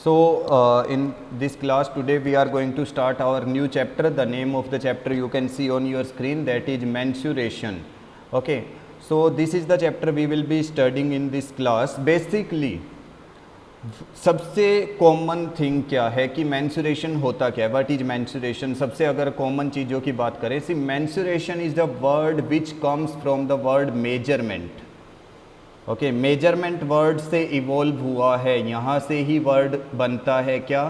So in this class today we are going to start our new chapter. The name of the chapter you can see on your screen, that is mensuration. Okay, so this is the chapter we will be studying in this class. Basically सबसे common thing क्या है कि mensuration होता क्या है, what is mensuration. सबसे अगर common चीज़ों की बात करें, see mensuration is the word which comes from the word measurement. Okay, measurement word से इवॉल्व हुआ है, यहाँ से ही वर्ड बनता है क्या,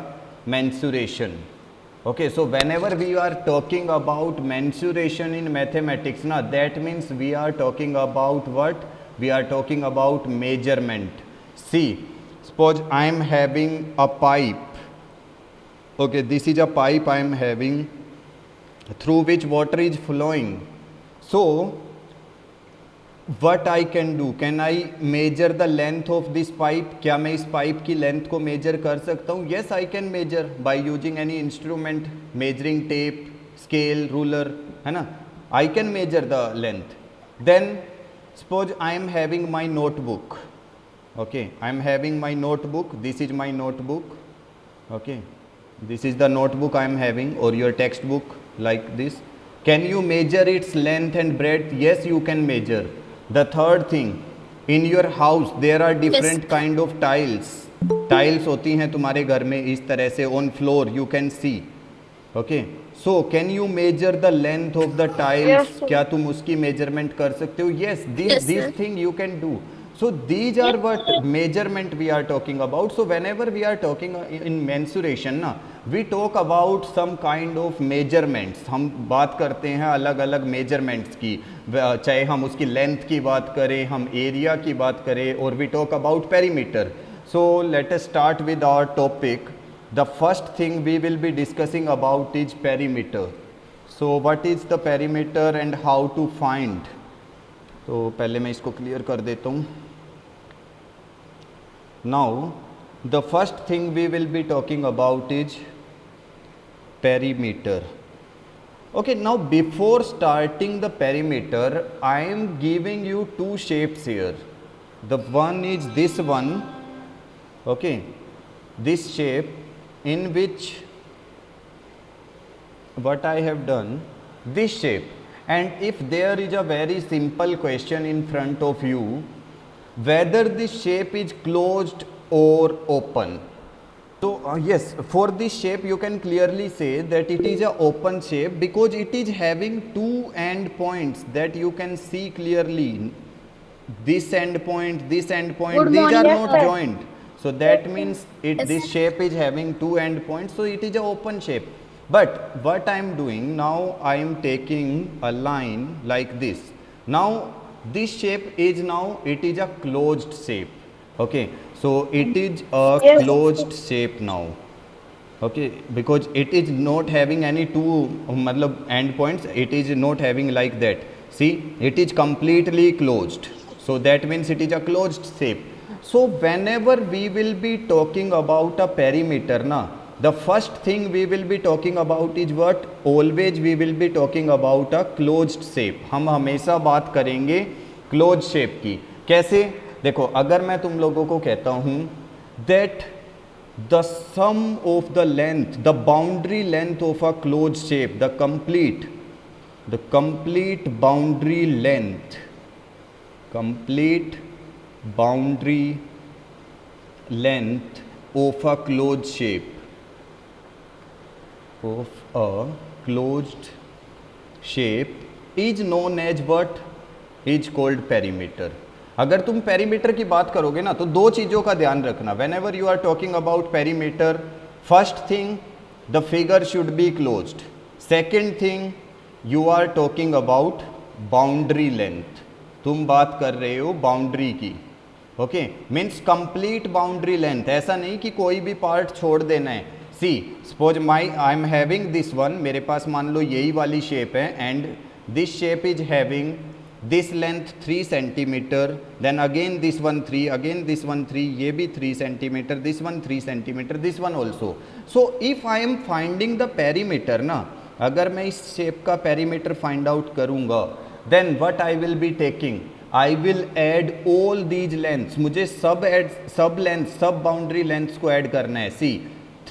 mensuration. Okay, so whenever we are talking about mensuration in mathematics ना, that means we are talking about what, we are talking about measurement. See, suppose I am having a pipe. Okay, this is a pipe I am having through which water is flowing. So what I can do, can I measure the length of this pipe? क्या मैं इस pipe की length को major कर सकता हूँ? Yes, I can measure by using any instrument, measuring tape, scale, ruler, है ना. I can measure the length. Then suppose I am having my notebook. Okay, I am having my notebook. This is my notebook. Okay, this is the notebook I am having, or your textbook like this. Can you measure its length and breadth? Yes, you can measure. The third thing, in your house there are different kind of tiles. Tiles होती हैं तुम्हारे घर में इस तरह से on floor you can see. Okay, so can you measure the length of the tiles? Yes, sir. क्या तुम उसकी measurement कर सकते हो? Yes, this thing you can do. So these are what measurement we are talking about. So whenever we are talking in mensuration ना, we talk about some kind of measurements. हम बात करते हैं अलग अलग measurements की, चाहे हम उसकी length की बात करें, हम area की बात करें, और we talk about perimeter. So let us start with our topic. The first thing we will be discussing about is perimeter. So what is the perimeter and how to find? तो पहले मैं इसको clear कर देता हूँ. Now the first thing we will be talking about is perimeter. Okay, now before starting the perimeter, I am giving you two shapes here. The one is this one. Okay, this shape, in which what I have done, this shape. And if there is a very simple question in front of you, whether this shape is closed or open. So yes, for this shape you can clearly say that it is a open shape because it is having two end points that you can see clearly. This end point, this end point, Good these are morning, not sir. joined. So that means Yes, this shape is having two end points, so it is a open shape. But what I am doing now, I am taking a line like this. Now this shape is now, it is a closed shape. Okay, so it is a Yes. closed shape now. Okay, because it is not having any two matlab end points, it is not having like that. See, it is completely closed, so that means it is a closed shape. So whenever we will be talking about a perimeter na, the first thing we will be talking about is what, always we will be talking about a closed shape. हम हमेशा बात करेंगे closed shape की. कैसे? देखो, अगर मैं तुम लोगों को कहता हूँ that the sum of the length, the boundary length of a closed shape, the complete boundary length, complete boundary length of a closed shape, of a closed shape is known as what, is called perimeter. अगर तुम perimeter की बात करोगे ना, तो दो चीज़ों का ध्यान रखना. Whenever you are talking about perimeter, first thing, the figure should be closed. Second thing, you are talking about boundary length. तुम बात कर रहे हो बाउंड्री की. Okay, means complete boundary length. ऐसा नहीं कि कोई भी पार्ट छोड़ देना है. See, suppose I am having this one, मेरे पास मान लो यही वाली शेप है, and this shape is having this length 3 centimeter, then again this one 3, again this one 3, ये भी 3 centimeter, this one 3 centimeter, this one also. So if I am finding the perimeter ना, अगर मैं इस shape का perimeter find out करूँगा, then what I will be taking, I will add all these lengths, मुझे सब लेंथ, सब boundary lengths को ऐड करना है. सी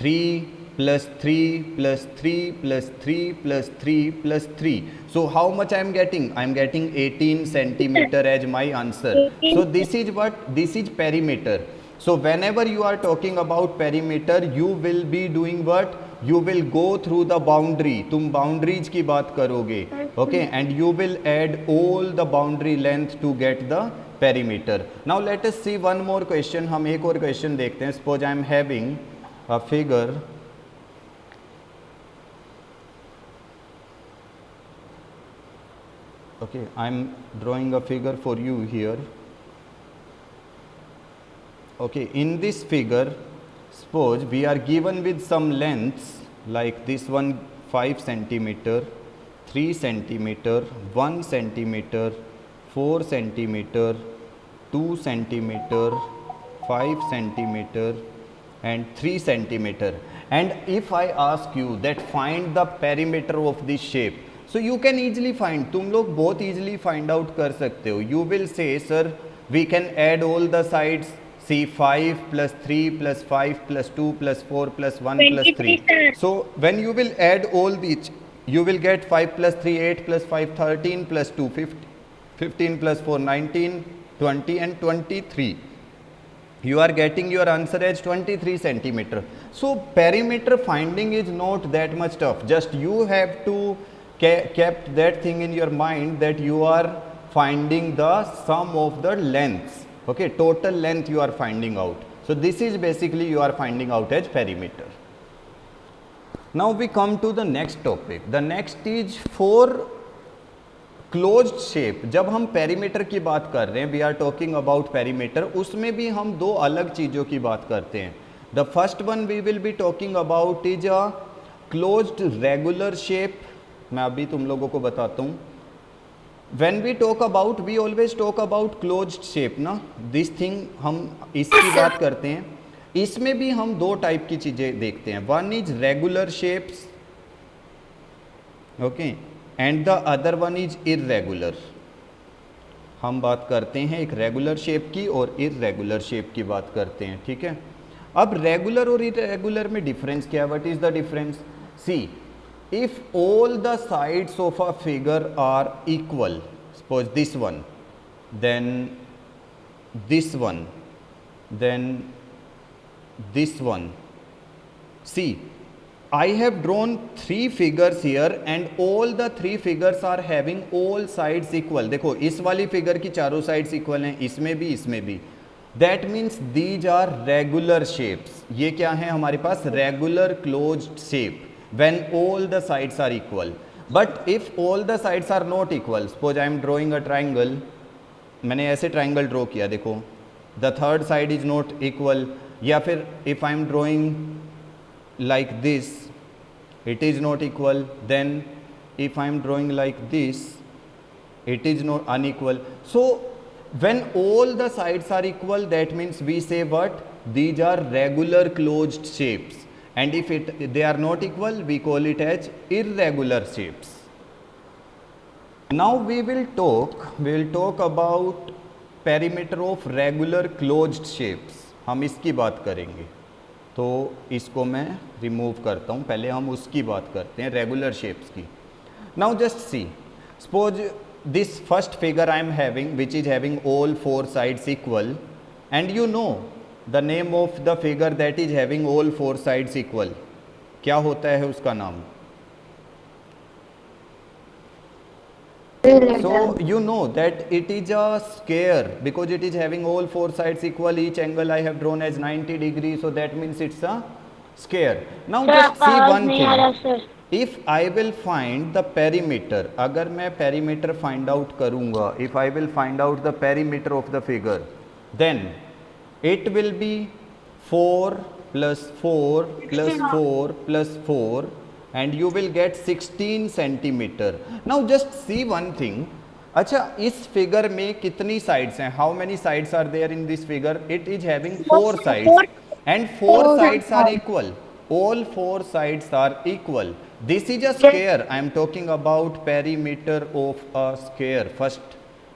3 plus 3 plus 3 plus 3 plus 3 plus 3. So how much I am getting? I am getting 18 centimeter as my answer. So this is what? This is perimeter. So whenever you are talking about perimeter, you will be doing what? You will go through the boundary. तुम boundaries की बात करोगे. Okay, and you will add all the boundary length to get the perimeter. Now let us see one more question. हम एक और question देखते हैं. Suppose I am having a figure. Okay, I am drawing a figure for you here. Okay, in this figure, suppose we are given with some lengths like this one 5 centimeter, 3 centimeter, 1 centimeter, 4 centimeter, 2 centimeter, 5 centimeter and 3 centimeter. And if I ask you that find the perimeter of this shape, so you can easily find, तुम लोग बहुत easily find out कर सकते हो. You will say, sir, we can add all the sides. See 5 plus 3 plus 5 plus 2 plus 4 plus 1 plus 3. So when you will add all these, you will get 5 plus 3 8 plus 5 13 plus 2 15 plus 4 19 20 and 23. You are getting your answer as 23 centimeter. So perimeter finding is not that much tough. Just you have to kept that thing in your mind that you are finding the sum of the lengths. Okay, total length you are finding out. So this is basically you are finding out as perimeter. Now we come to the next topic. The next is for closed shape. जब हम perimeter की बात कर रहे हैं, we are talking about perimeter, उसमें भी हम दो अलग चीज़ों की बात करते हैं. The first one we will be talking about is a closed regular shape. मैं अभी तुम लोगों को बताता हूँ. When we talk about, we always talk about closed shape ना. This thing हम इसकी बात करते हैं. इसमें भी हम दो टाइप की चीज़ें देखते हैं. One is regular shapes, okay, and the other one is irregular. हम बात करते हैं एक रेगुलर शेप की और इरेगुलर शेप की बात करते हैं. ठीक है. अब रेगुलर और इरेगुलर में डिफरेंस क्या है? What is the difference? See, if all the sides of a figure are equal, suppose this one, then this one, then this one. See, I have drawn three figures here and all the three figures are having all sides equal. देखो इस वाली figure की चारों sides equal हैं, इसमें भी. That means these are regular shapes. ये क्या है हमारे पास? Regular closed shape. When all the sides are equal. But if all the sides are not equal, suppose I am drawing a triangle, मैंने ऐसे triangle draw किया, देखो the third side is not equal, या फिर if I am drawing like this, it is not equal. Then if I am drawing like this, it is not unequal. So when all the sides are equal, that means we say what? These are regular closed shapes. And if they are not equal, we call it as irregular shapes. Now we will talk about perimeter of regular closed shapes. हम इसकी बात करेंगे. तो इसको मैं remove करता हूँ. पहले हम उसकी बात करते हैं, रेगुलर शेप्स की. Now just see, suppose this first figure I am having, which is having all four sides equal, and you know the name of the figure that is having all four sides equal. क्या होता है उसका नाम? So you know that it is a square because it is having all four sides equal. Each angle I have drawn as 90 degrees, so that means it's a square. Now just see one thing. If I will find the perimeter, अगर मैं perimeter find out करूँगा, if I will find out the perimeter of the figure, then it will be 4 plus 4 plus 4 plus 4 and you will get 16 centimeter. Now just see one thing. अच्छा, इस figure में कितनी sides हैं? How many sides are there in this figure? It is having 4 sides and 4 sides are equal. All 4 sides are equal. This is a square. I am talking about perimeter of a square first.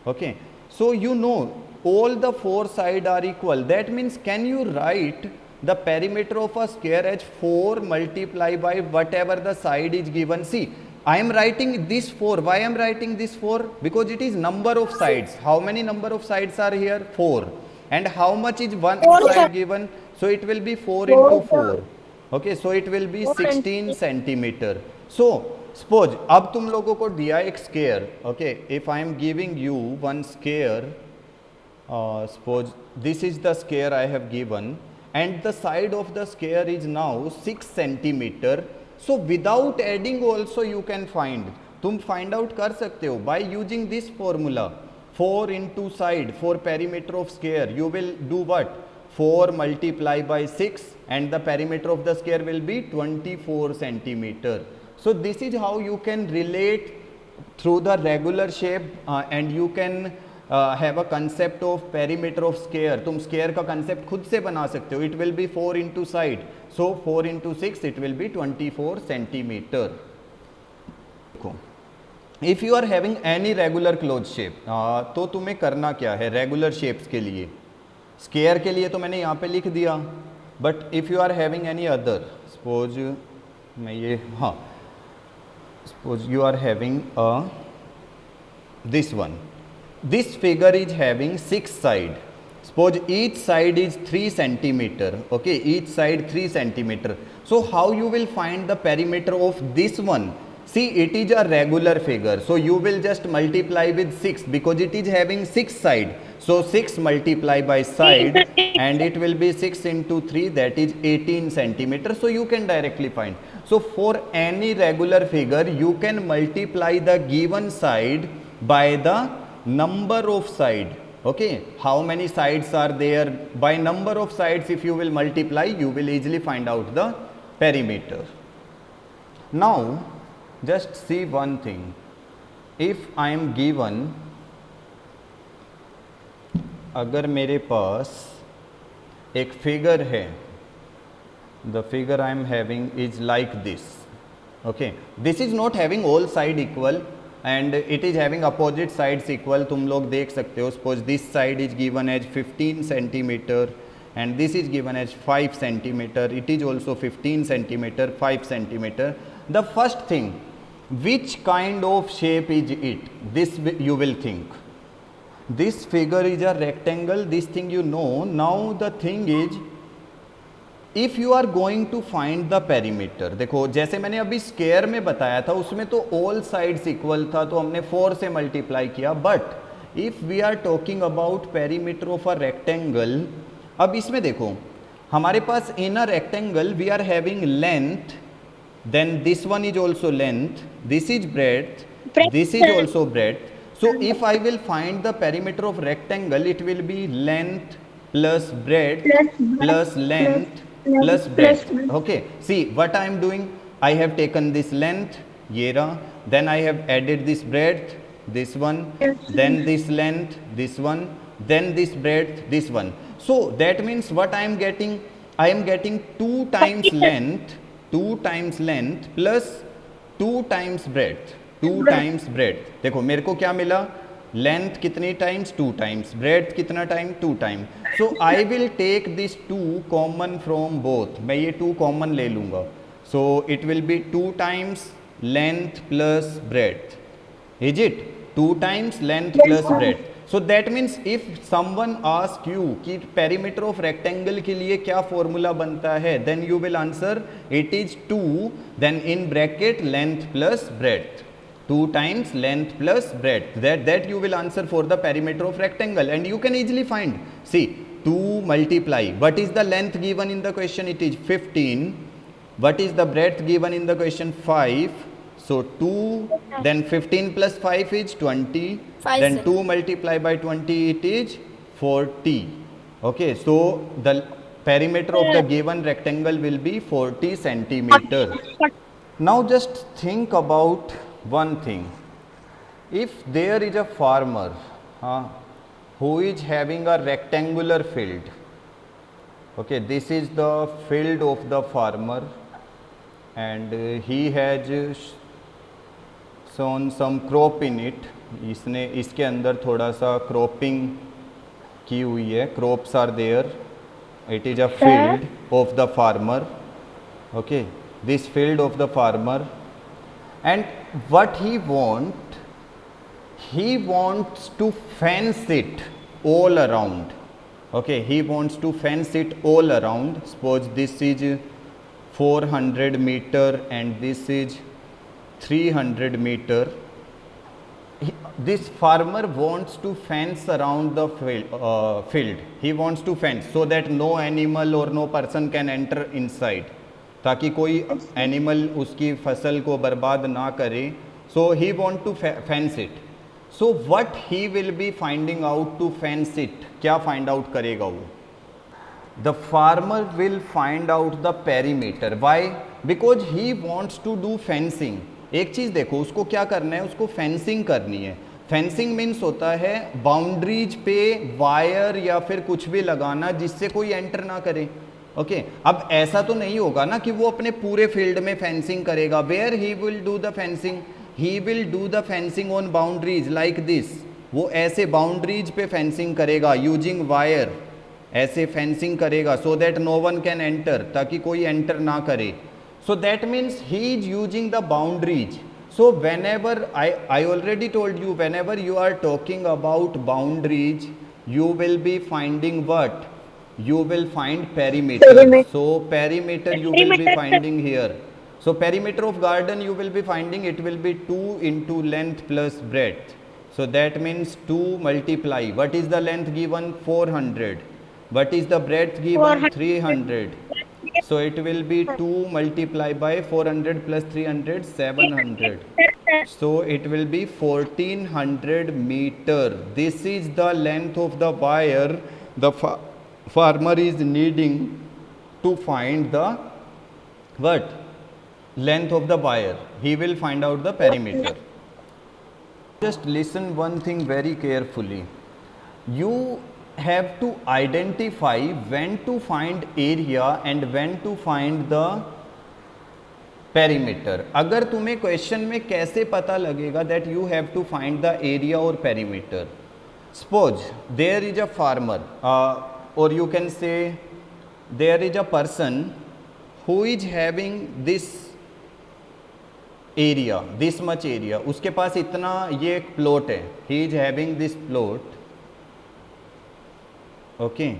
Okay. So you know all the four sides are equal. That means can you write the perimeter of a square as 4 multiplied by whatever the side is given? See, I am writing this 4. Why I am writing this 4? Because it is number of sides. How many number of sides are here? 4. And how much is one side given? So it will be 4 into 4. Okay, so it will be 16 centimeter. So suppose अब तुम लोगों को दिया एक square. Okay, if I am giving you one square, suppose this is the square I have given, and the side of the square is now 6 centimeter. So without adding also you can find, तुम find out कर सकते हो by using this formula. 4 into side for perimeter of square, you will do what? 4 multiplied by 6, and the perimeter of the square will be 24 centimeter. So this is how you can relate through the regular shape, and you can have a concept of perimeter of square. तुम square का concept खुद से बना सकते हो. It will be 4 into side, so 4 into 6 it will be 24 centimeter. If you are having any regular closed shape, तो तुम्हें करना क्या है regular shapes के लिए? Square के लिए तो मैंने यहाँ पे लिख दिया, but if you are having any other, suppose मैं ये suppose you are having this one. This figure is having 6 sides. Suppose each side is 3 centimeter. Okay, each side 3 centimeter. So how you will find the perimeter of this one? See, it is a regular figure, so you will just multiply with 6 because it is having 6 side. So 6 multiply by side, and it will be 6 into 3, that is 18 centimeter. So you can directly find. So for any regular figure, you can multiply the given side by the number of side. Okay, how many sides are there? By number of sides, if you will multiply, you will easily find out the perimeter. Now just see one thing. If I am given, अगर मेरे पास एक figure है, the figure I am having is like this. Okay, this is not having all side equal, and it is having opposite sides equal. तुम लोग देख सकते हो. Suppose this side is given as 15 centimeter, and this is given as 5 centimeter. It is also 15 centimeter, 5 centimeter. The first thing, which kind of shape is it? This you will think. This figure is a rectangle. This thing you know. Now the thing is, if you are going to find the perimeter, देखो जैसे मैंने अभी square में बताया था, उसमें तो all sides equal था, तो हमने 4 से मल्टीप्लाई किया. But if we are talking about perimeter of a rectangle, अब इसमें देखो हमारे पास in a rectangle we are having length, then this one is also length, this is breadth, this is also breadth. So if I will find the perimeter of rectangle, it will be length plus breadth plus length plus breadth. Okay, see what I am doing. I have taken this length, ये रहा, then I have added this breadth, this one, then this length, this one, then this breadth, this one. So that means what I am getting? I am getting 2 times length, 2 times length plus 2 times breadth, 2 times breadth. देखो मेरे को क्या मिला? Length कितनी times? 2 times. Breadth कितना time? 2 time. So I will take this 2 common from both. मैं ये 2 common ले लूँगा. So it will be 2 times length plus breadth. Is it? 2 times length plus breadth. So that means if someone ask you कि perimeter of rectangle के लिए क्या formula बनता है, then you will answer it is 2, then in bracket length plus breadth. 2 times length plus breadth. That you will answer for the perimeter of rectangle, and you can easily find. See, 2 multiply. What is the length given in the question? It is 15. What is the breadth given in the question? 5. So 2, then 15 plus 5 is 20, then 2 multiplied by 20 it is 40. Okay, so the perimeter of the given rectangle will be 40 centimeter. Now just think about one thing. If there is a farmer who is having a rectangular field, okay, this is the field of the farmer, and he has sown some crop in it. इसने इसके अंदर थोड़ा सा cropping की हुई है, crops are there, it is a field of the farmer, okay, this field of the farmer, and what he wants to fence it all around, okay, he wants to fence it all around. Suppose this is 400 meter and this is 300 meter. This farmer wants to fence around the field. He wants to fence so that no animal or no person can enter inside, ताकि कोई animal उसकी फसल को बर्बाद ना करे. So he want to fence it. So what he will be finding out to fence it? क्या find out करेगा वो? The farmer will find out the perimeter. Why? Because he wants to do fencing. एक चीज़ देखो, उसको क्या करना है, उसको फेंसिंग करनी है. फेंसिंग मीन्स होता है बाउंड्रीज पे वायर या फिर कुछ भी लगाना जिससे कोई एंटर ना करे. ओके अब ऐसा तो नहीं होगा ना कि वो अपने पूरे फील्ड में फेंसिंग करेगा. Where he will do the fencing? He will do the fencing on boundaries like this. वो ऐसे बाउंड्रीज पे फेंसिंग करेगा यूजिंग वायर, ऐसे फेंसिंग करेगा so that no one can enter, ताकि कोई एंटर ना करे. So that means he is using the boundaries. So whenever I already told you, whenever you are talking about boundaries, you will be finding what? You will find perimeter. So perimeter you will be finding here. So perimeter of garden you will be finding, it will be 2 into length plus breadth. So that means 2 multiply. What is the length given? 400. What is the breadth given? 300. So it will be 2 multiply by 400 plus 300, 700. So it will be 1400 meter. This is the length of the wire the farmer is needing to find the what? Length of the wire. He will find out the perimeter. Just listen one thing very carefully. You have to identify when to find area and when to find the perimeter. अगर तुम्हें question में कैसे पता लगेगा that you have to find the area or perimeter? Suppose there is a farmer or you can say there is a person who is having this area, this much area. उसके पास इतना ये एक plot है. He is having this plot, okay,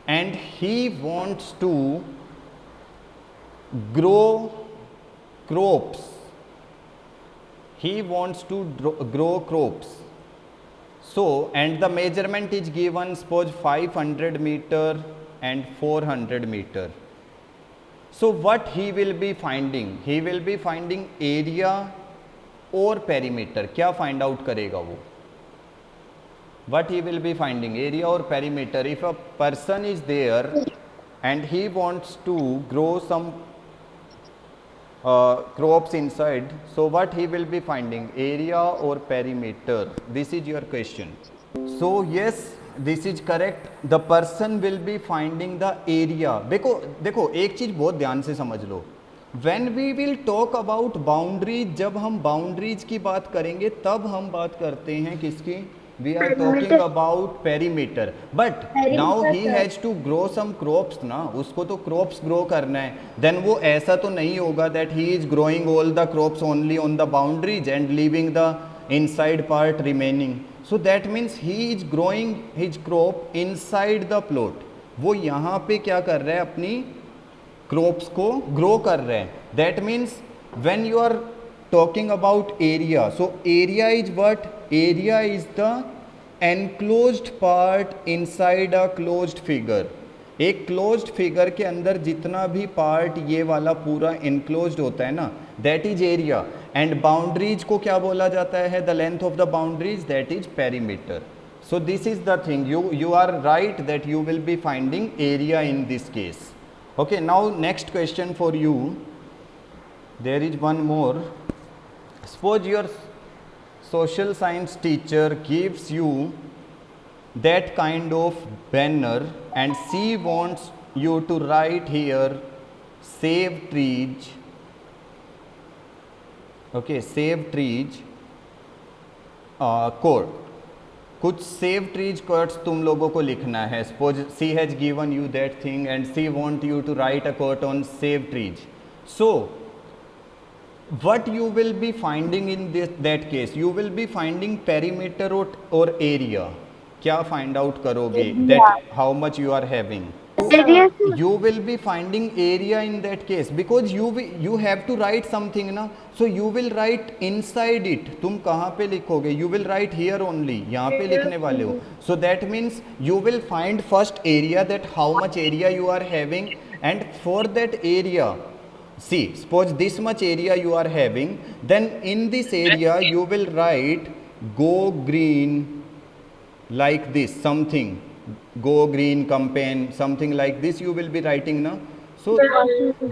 and he wants to grow crops. He wants to grow crops. So and the measurement is given, suppose 500 meter and 400 meter. So what he will be finding? He will be finding area or perimeter. क्या find out करेगा वो? What he will be finding? Area or perimeter. If a person is there and he wants to grow some crops inside, so what he will be finding? Area or perimeter? This is your question. So yes, this is correct. The person will be finding the area. देखो एक चीज बहुत ध्यान से समझ लो. When we will talk about boundaries, जब हम boundaries की बात करेंगे तब हम बात करते हैं किसकी? We are talking about perimeter. But now he has to grow some crops ना, उसको तो crops grow करना है. Then वो ऐसा तो नहीं होगा that he is growing all the crops only on the boundaries and leaving the inside part remaining. So that means he is growing his crop inside the plot. वो यहाँ पे क्या कर रहा है? अपनी crops को grow कर रहा है. That means when you are talking about area, so area is what? Area is the enclosed part inside a closed figure. एक closed figure के अंदर जितना भी part ये वाला पूरा enclosed होता है ना, that is area. And boundaries को क्या बोला जाता है? The length of the boundaries, that is perimeter. So this is the thing. You are right that you will be finding area in this case. Okay, now next question for you. There is one more. Suppose your social science teacher gives you that kind of banner and she wants you to write here save trees. Okay, save trees. Code, कुछ save trees codes तुम लोगों को लिखना है. Suppose she has given you that thing and she want you to write a code on save trees. So what you will be finding in that case, you will be finding perimeter or area. क्या find out करोगे? That how much you are having. area. You will be finding area in that case because you have to write something ना. So you will write inside it. तुम कहाँ पे लिखोगे? You will write here only. यहाँ पे लिखने वाले हो. So that means you will find first area, that how much area you are having, and for that area, see, suppose this much area you are having, then in this area you will write go green like this, something, go green campaign, something like this you will be writing now. So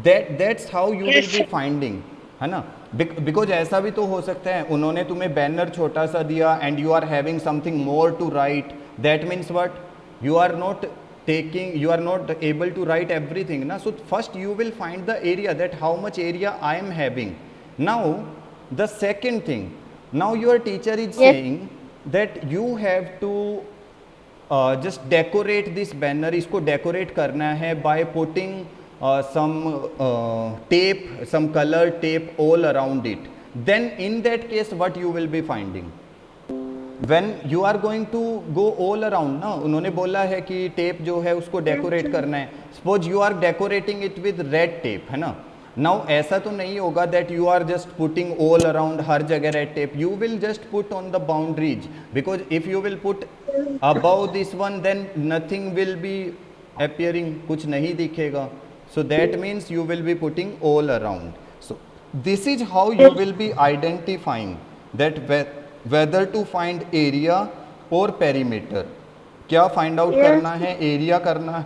that's how you will be finding, है ना. Because ऐसा भी तो हो सकता है उन्होंने तुम्हें बैनर छोटा सा दिया and you are having something more to write. That means what? You are not able to write everything na. So first you will find the area, that how much area I am having. Now the second thing, now your teacher is saying that you have to just decorate this banner. इसको decorate करना है by putting some tape, some color tape all around it. Then in that case what you will be finding? When you are going to go all around ना, उन्होंने बोला है कि tape जो है उसको डेकोरेट करना है. Suppose you are decorating it with red tape, है ना. नाउ ऐसा तो नहीं होगा that you are just putting all around हर जगह red tape. You will just put on the boundaries, because if you will put above this one then nothing will be appearing, कुछ नहीं दिखेगा. So that means you will be putting all around. So this is how you will be identifying that whether to find area or perimeter. क्या find out करना है, area करना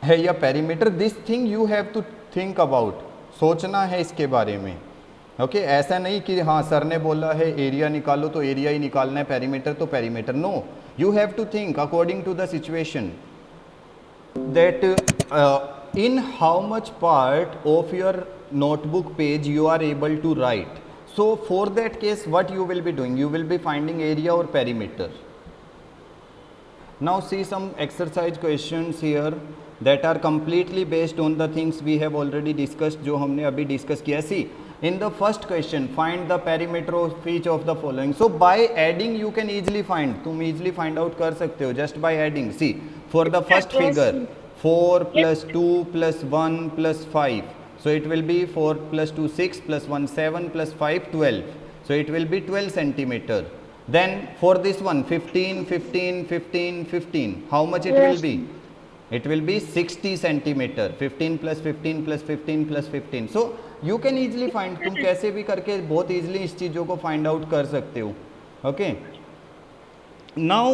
है या perimeter. This thing you have to think about, सोचना है इसके बारे में. ओके ऐसा नहीं कि हाँ सर ने बोला है एरिया निकालो तो एरिया ही निकालना है, पेरीमीटर तो perimeter. No, you have to think according to the situation that in how much part of your notebook page you are able to write. So for that case what you will be doing, you will be finding area or perimeter. Now see some exercise questions here that are completely based on the things we have already discussed, जो हमने अभी discuss किया. See, in the first question, find the perimeter of each of the following. So by adding you can easily find, तुम easily find out कर सकते हो just by adding. See, for the first figure, 4 plus 2 plus 1 plus 5. So it will be 4 plus 2 6 plus 1 7 plus 5 12. So it will be 12 centimeter. Then for this one 15 15 15 15, how much it will be? It will be 60 centimeter. 15 plus 15 plus 15 plus 15. So you can easily find, तुम कैसे भी करके बहुत easily इस चीज़ों को find out कर सकते हो. Okay. Now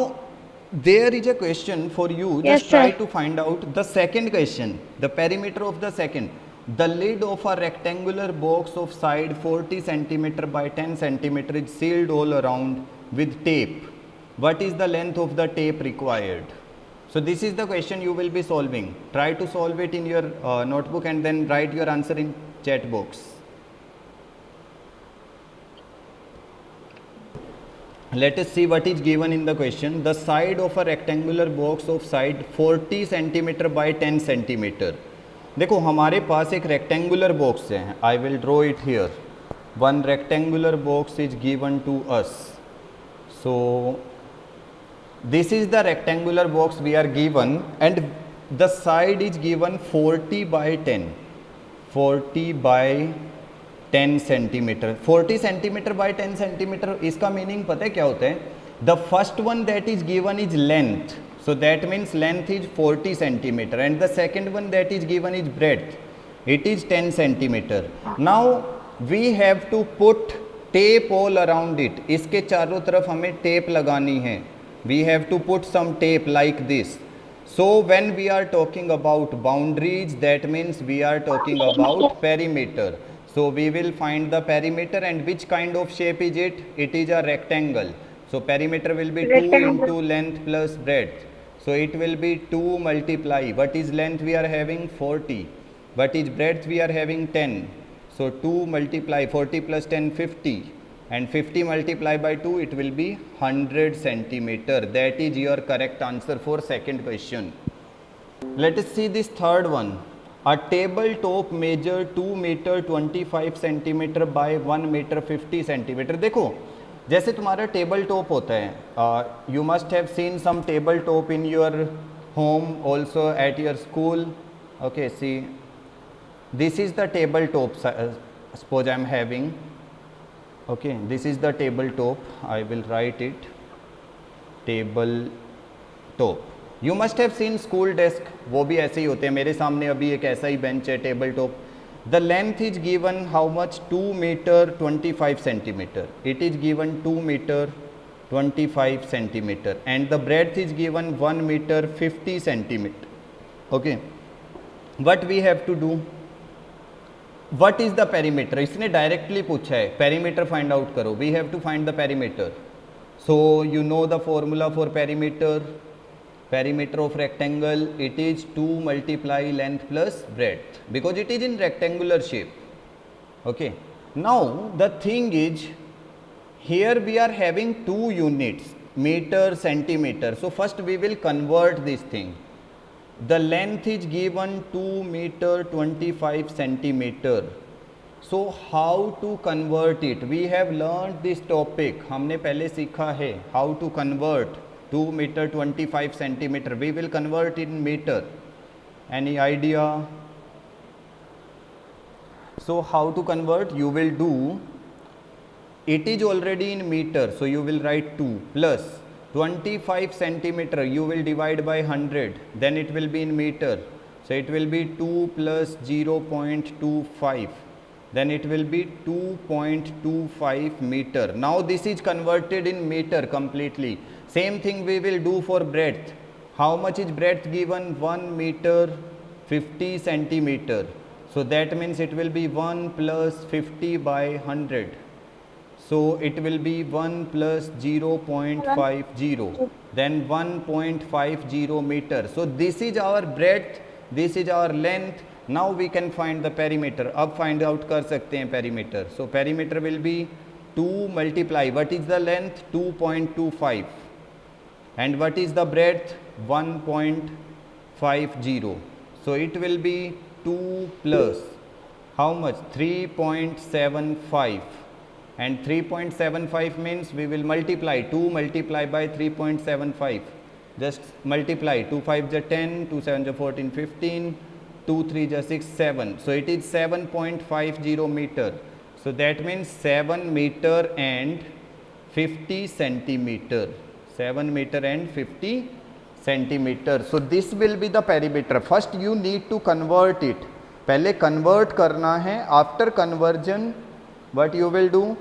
there is a question for you. Just try to find out the second question, the perimeter of the second. The lid of a rectangular box of side 40 centimeter by 10 centimeter is sealed all around with tape. What is the length of the tape required? So this is the question you will be solving. Try to solve it in your notebook and then write your answer in chat box. Let us see what is given in the question. The side of a rectangular box of side 40 centimeter by 10 centimeter. देखो हमारे पास एक rectangular box है. I will draw it here. One rectangular box is given to us. So this is the rectangular box we are given and the side is given 40 by 10. 40 by 10 centimetre. 40 centimetre by 10 centimetre, इसका meaning पता है क्या होता है? The first one that is given is length. So that means length is 40 centimeter and the second one that is given is breadth. It is 10 centimeter. Now we have to put tape all around it. इसके चारों तरफ हमें tape लगानी है. We have to put some tape like this. So when we are talking about boundaries, that means we are talking about perimeter. So we will find the perimeter and which kind of shape is it? It is a rectangle. So perimeter will be 2 into length plus breadth. So it will be 2 multiply. What is length we are having? 40. What is breadth we are having? 10. So 2 multiply 40 plus 10 50. and 50 multiplied by 2, it will be 100 centimeter. That is your correct answer for second question. Let us see this third one. A tabletop measure 2 meter 25 centimeter by 1 meter 50 centimeter. देखो जैसे तुम्हारा table top होता है, you must have seen some table top in your home, also at your school. Okay, see, this is the table top. Suppose I am having, okay, this is the table top. I will write it, table top. You must have seen school desk, वो भी ऐसे ही होते हैं. मेरे सामने अभी एक ऐसा ही बेंच है, table top. The length is given how much? 2 meter 25 centimeter. It is given 2 meter 25 centimeter and the breadth is given 1 meter 50 centimeter. Okay, what we have to do? What is the perimeter? इसने directly पूछा है, perimeter find out करो. We have to find the perimeter. So you know the formula for perimeter. Perimeter of rectangle, it is 2 multiply length plus breadth, because it is in rectangular shape. Okay, now the thing is, here we are having two units, meter, centimeter. So first we will convert this thing. The length is given 2 meter 25 centimeter. So how to convert it? We have learned this topic. हमने पहले सीखा है how to convert 2 meter 25 centimeter. We will convert in meter. Any idea? So how to convert? You will do, it is already in meter, so you will write 2 plus 25 centimeter, you will divide by 100, then it will be in meter. So it will be 2 plus 0.25, then it will be 2.25 meter. Now this is converted in meter completely. Same thing we will do for breadth. How much is breadth given? 1 meter 50 centimeter. So that means it will be 1 plus 50 by 100. So it will be 1 plus 0.50, then 1.50 meter. So this is our breadth, this is our length. Now we can find the perimeter. अब find out कर सकते हैं perimeter. So perimeter will be 2 multiply, what is the length? 2.25, and what is the breadth? 1.50. So it will be 2 plus how much? 3.75, and 3.75 means we will multiply 2 multiply by 3.75. Just multiply 2 5 is 10, 2 7 is 14, 15, 2 3 is 6, 7. So it is 7.50 meter. So that means 7 meter and 50 centimeter. 7 meter and 50 centimeter. So this will be the perimeter. First you need to convert it. पहले convert करना है. After conversion, what you will do?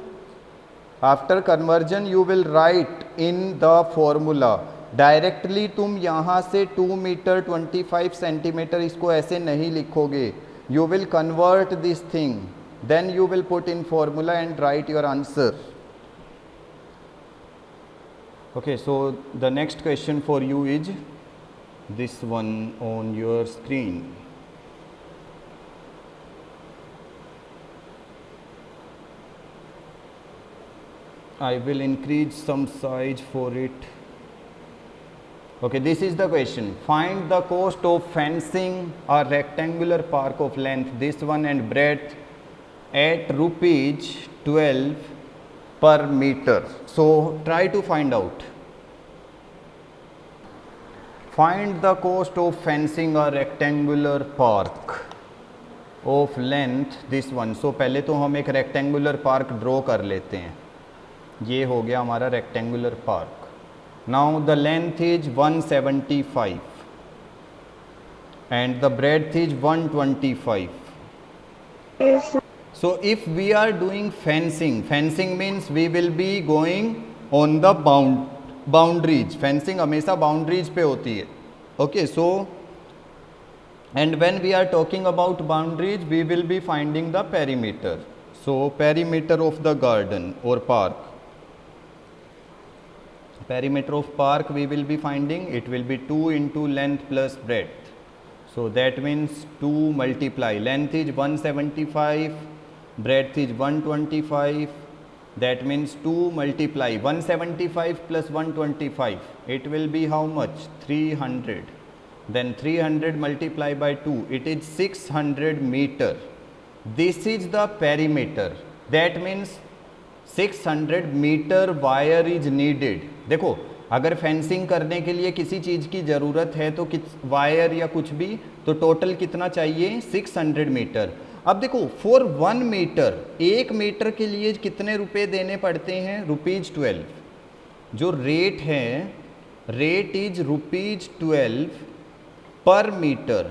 After conversion you will write in the formula. Directly तुम यहाँ से 2 metre 25 centimetre इसको ऐसे नहीं लिखोगे. You will convert this thing, then you will put in formula and write your answer. Okay, so the next question for you is this one on your screen. I will increase some size for it. Okay, this is the question. Find the cost of fencing a rectangular park of length, this one, and breadth at rupees 12 per meter. So try to find out. Find the cost of fencing a rectangular park of length, this one. So पहले तो हम एक rectangular park draw कर लेते हैं. ये हो गया हमारा rectangular park. Now the length is 175 and the breadth is 125. Yes. So if we are doing fencing, fencing means we will be going on the boundaries. Fencing हमेशा boundaries पे होती है. Okay, so and when we are talking about boundaries, we will be finding the perimeter. So perimeter of the garden or park. Perimeter of park we will be finding, it will be 2 into length plus breadth. So that means 2 multiply, length is 175, breadth is 125, that means 2 multiply 175 plus 125, it will be how much? 300. Then 300 multiply by 2, it is 600 meter. This is the perimeter. That means 600 metre wire is needed. देखो अगर fencing करने के लिए किसी चीज़ की ज़रूरत है तो वायर या कुछ भी, तो टोटल कितना चाहिए? 600 मीटर. अब देखो फॉर 1 मीटर, 1 मीटर के लिए कितने रुपए देने पड़ते हैं? ₹12. जो रेट है, rate is ₹12 per metre.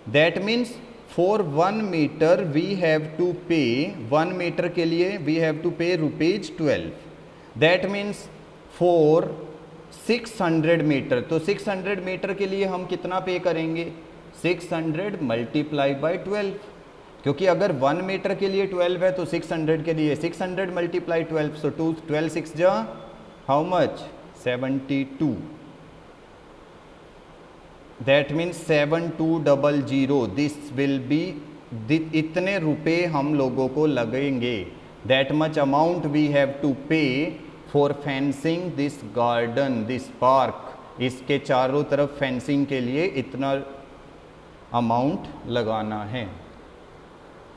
That means for 1 metre we have to pay, 1 metre के लिए वी हैव टू पे ₹12. दैट मीन्स फॉर 600 मीटर, तो 600 मीटर के लिए हम कितना पे करेंगे? 600 मल्टीप्लाई बाई 12. क्योंकि अगर 1 मीटर के लिए 12 है तो 600 के लिए 600 मल्टीप्लाई 12, सो 12 6 जा how much? 72. That means 7200. This will be, इतने रुपए हम लोगों को लगेंगे. That much amount we have to pay for fencing this garden, this park. इसके चारों तरफ फेंसिंग के लिए इतना अमाउंट लगाना है.